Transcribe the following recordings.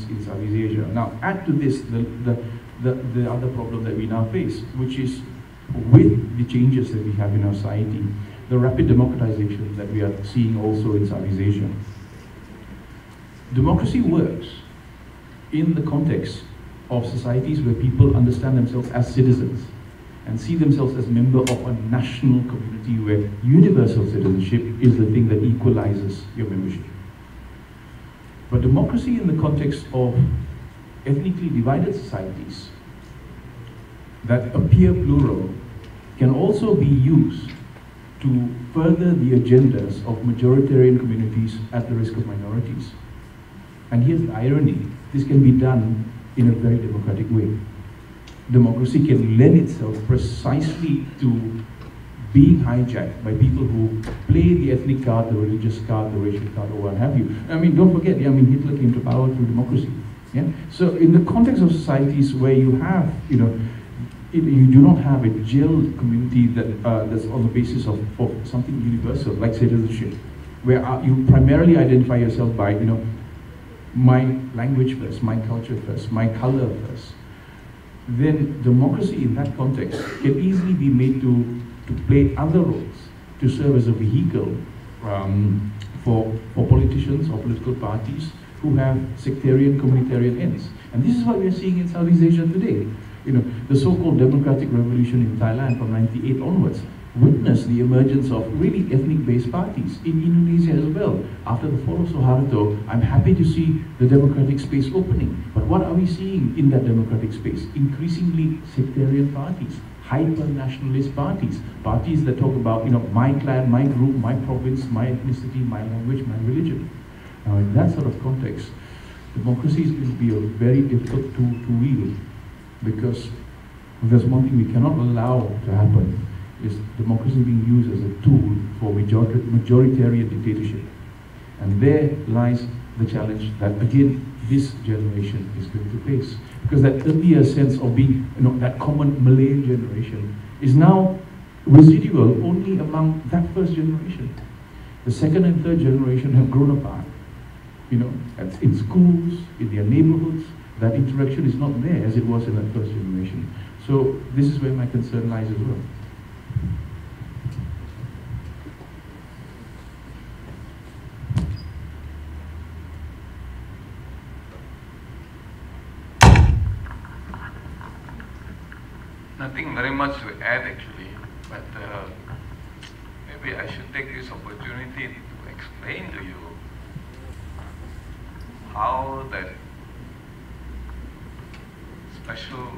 in Southeast Asia. Now, add to this the other problem that we now face, which is with the changes that we have in our society, the rapid democratization that we are seeing also in Southeast Asia. Democracy works in the context of societies where people understand themselves as citizens and see themselves as member of a national community where universal citizenship is the thing that equalizes your membership. But democracy in the context of ethnically divided societies that appear plural can also be used to further the agendas of majoritarian communities at the risk of minorities. And here's the irony, this can be done in a very democratic way. Democracy can lend itself precisely to being hijacked by people who play the ethnic card, the religious card, the racial card, or what have you. I mean, don't forget, Hitler came to power through democracy. Yeah? So in the context of societies where you have, you do not have a jailed community that's on the basis of something universal, like citizenship, where you primarily identify yourself by, my language first, my culture first, my color first, then democracy in that context can easily be made to play other roles, to serve as a vehicle for politicians or political parties who have sectarian, communitarian ends. And this is what we are seeing in Southeast Asia today. The so-called democratic revolution in Thailand from '98 onwards witnessed the emergence of really ethnic-based parties in Indonesia as well. After the fall of Suharto, I'm happy to see the democratic space opening. But what are we seeing in that democratic space? Increasingly sectarian parties, hyper-nationalist parties, parties that talk about, my clan, my group, my province, my ethnicity, my language, my religion. Now, in that sort of context, democracy is going to be a very difficult tool to wield, because there's one thing we cannot allow to happen, is democracy being used as a tool for majoritarian dictatorship. And there lies the challenge that, again, this generation is going to face. Because that earlier sense of being, that common Malay generation is now residual only among that first generation. The second and third generation have grown apart. In schools, in their neighborhoods, that interaction is not there as it was in that first generation. So this is where my concern lies as well. Nothing very much to add actually, but maybe I should take this opportunity to explain to you how that special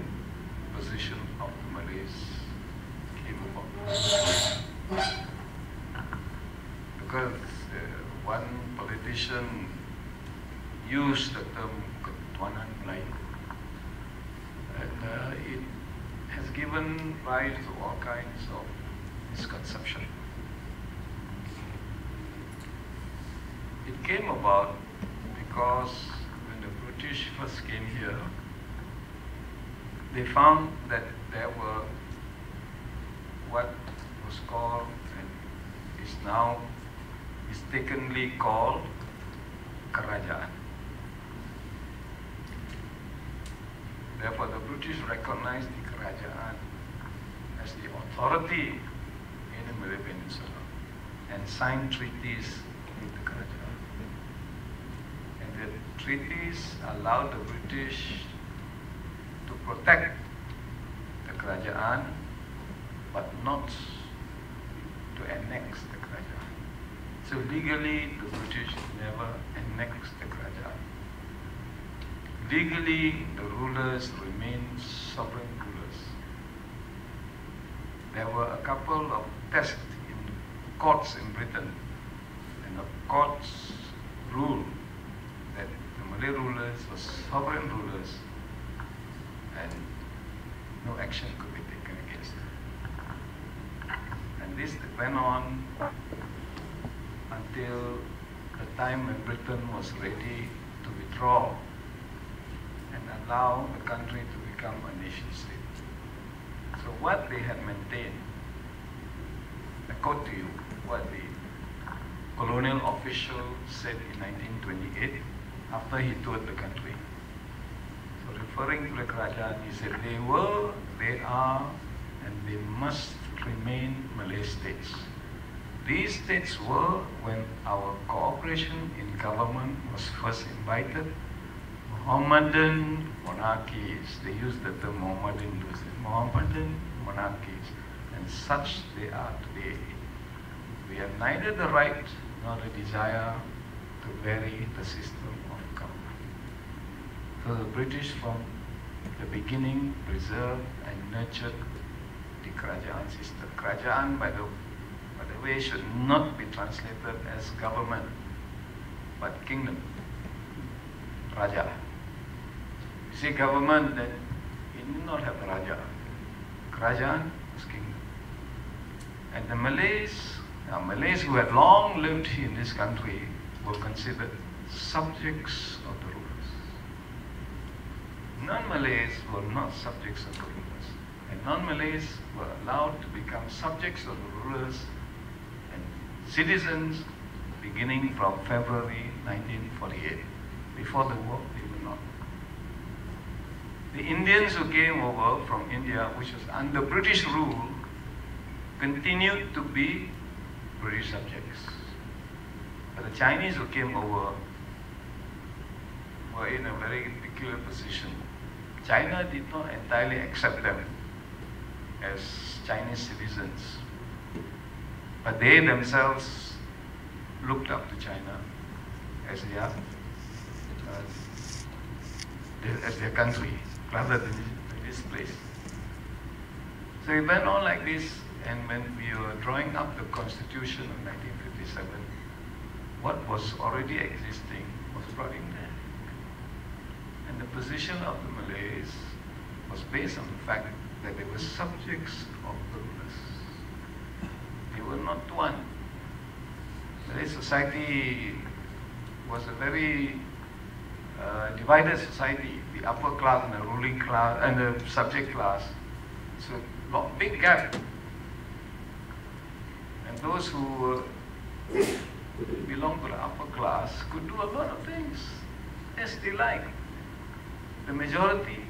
position of the Malays came about. Because one politician used the term ketuanan Melayu, and it has given rise to all kinds of misconception. It came about because when the British first came here, they found that there were what was called and is now mistakenly called kerajaan. Therefore, the British recognized the kerajaan as the authority in the Malay Peninsula and signed treaties with the kerajaan. And the treaties allowed the British to protect the kerajaan, but not to annex the kerajaan. So legally, the British never annexed the kerajaan. Legally, the rulers remained sovereign rulers. There were a couple of tests in courts in Britain, and the courts ruled that the Malay rulers were sovereign rulers and no action could be taken against them. And this went on until the time when Britain was ready to withdraw and allow the country to become a nation state. So what they had maintained, I quote to you what the colonial official said in 1928 after he toured the country. referring to the Kerajaan, he said they were, they are, and they must remain Malay states. These states were when our cooperation in government was first invited. Mohammedan monarchies, they use the term Mohammedan, Mohammedan monarchies, and such they are today. We have neither the right nor the desire to vary the system of government. So the British from the beginning preserved and nurtured the Kerajaan system. Kerajaan, by the way, should not be translated as government, but kingdom. Raja. You see government, then it need not have Raja. Kerajaan is kingdom. And the Malays who had long lived in this country were considered subjects of the rulers. Non-Malays were not subjects of the rulers. And non-Malays were allowed to become subjects of the rulers and citizens beginning from February 1948. Before the war, they were not. The Indians who came over from India, which was under British rule, continued to be British subjects. But the Chinese who came over were in a very peculiar position. China did not entirely accept them as Chinese citizens, but they themselves looked up to China as their country, rather than this place. So it went on like this, and when we were drawing up the Constitution of 1957, what was already existing was brought in there. And the position of the Malays was based on the fact that they were subjects of the rulers. They were not one. Malay society was a very divided society, the upper class and the ruling class and the subject class. So big gap. And those who belonged to the upper class could do a lot of things as they liked. The majority,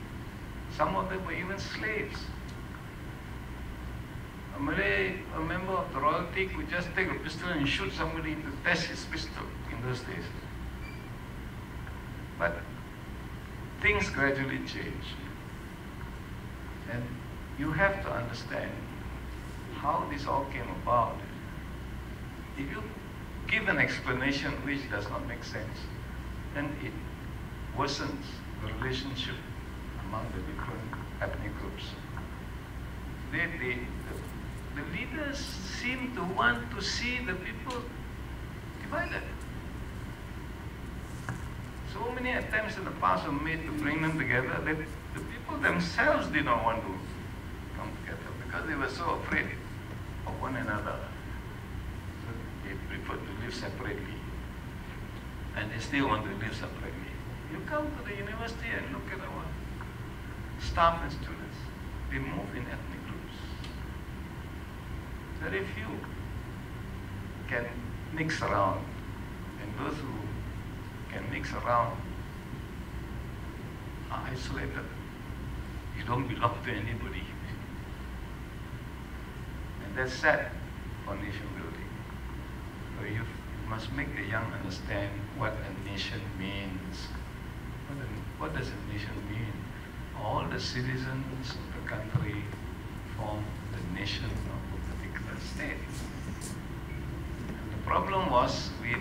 some of them were even slaves. A member of the royalty could just take a pistol and shoot somebody to test his pistol in those days. But things gradually changed. And you have to understand how this all came about. If you give an explanation which does not make sense, then it worsens the relationship among the different ethnic groups. The leaders seem to want to see the people divided. So many attempts in the past were made to bring them together that the people themselves did not want to come together because they were so afraid of one another. So they preferred to live separately. And they still want to live separately. You come to the university and look at our staff and students. They move in ethnic groups. Very few can mix around. And those who can mix around are isolated. You don't belong to anybody. And that's sad for nation building. So you must make the young understand what a nation means. What does a nation mean? All the citizens of the country form the nation of a particular state. And the problem was with